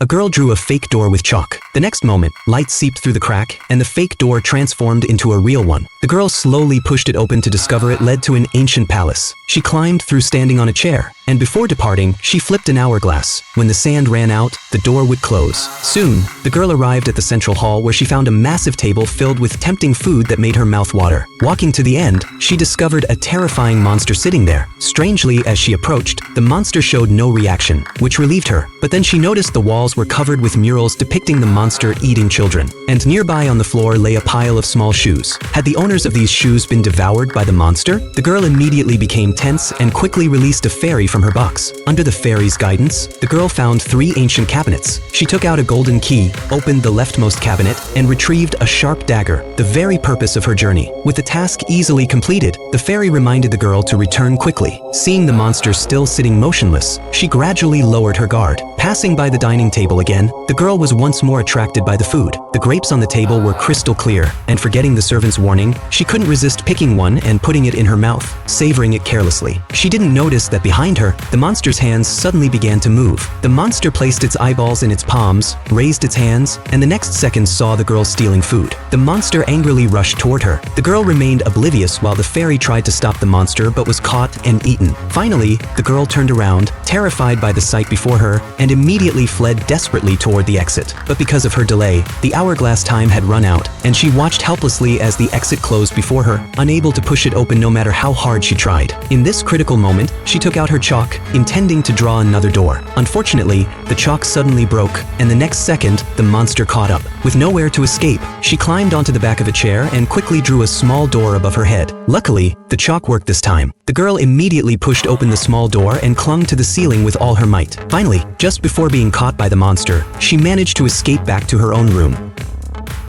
A girl drew a fake door with chalk. The next moment, light seeped through the crack, and the fake door transformed into a real one. The girl slowly pushed it open to discover it led to an ancient palace. She climbed through standing on a chair, and before departing, she flipped an hourglass. When the sand ran out, the door would close. Soon, the girl arrived at the central hall where she found a massive table filled with tempting food that made her mouth water. Walking to the end, she discovered a terrifying monster sitting there. Strangely, as she approached, the monster showed no reaction, which relieved her. But then she noticed the walls were covered with murals depicting the monster eating children. And nearby on the floor lay a pile of small shoes. Had the owners of these shoes been devoured by the monster? The girl immediately became tense and quickly released a fairy from her box. Under the fairy's guidance, the girl found 3 ancient cabinets. She took out a golden key, opened the leftmost cabinet, and retrieved a sharp dagger, the very purpose of her journey. With the task easily completed, the fairy reminded the girl to return quickly. Seeing the monster still sitting motionless, she gradually lowered her guard. Passing by the dining table again, the girl was once more attracted by the food. The grapes on the table were crystal clear, and forgetting the servant's warning, she couldn't resist picking one and putting it in her mouth, savoring it carelessly. She didn't notice that behind her, the monster's hands suddenly began to move. The monster placed its eyeballs in its palms, raised its hands, and the next second saw the girl stealing food. The monster angrily rushed toward her. The girl remained oblivious while the fairy tried to stop the monster but was caught and eaten. Finally, the girl turned around, terrified by the sight before her, and immediately fled desperately toward the exit. But because of her delay, the hourglass time had run out, and she watched helplessly as the exit closed before her, unable to push it open no matter how hard she tried. In this critical moment, she took out her chalk, intending to draw another door. Unfortunately, the chalk suddenly broke, and the next second, the monster caught up. With nowhere to escape, she climbed onto the back of a chair and quickly drew a small door above her head. Luckily, the chalk worked this time. The girl immediately pushed open the small door and clung to the ceiling with all her might. Finally, just before being caught by the monster, she managed to escape back to her own room.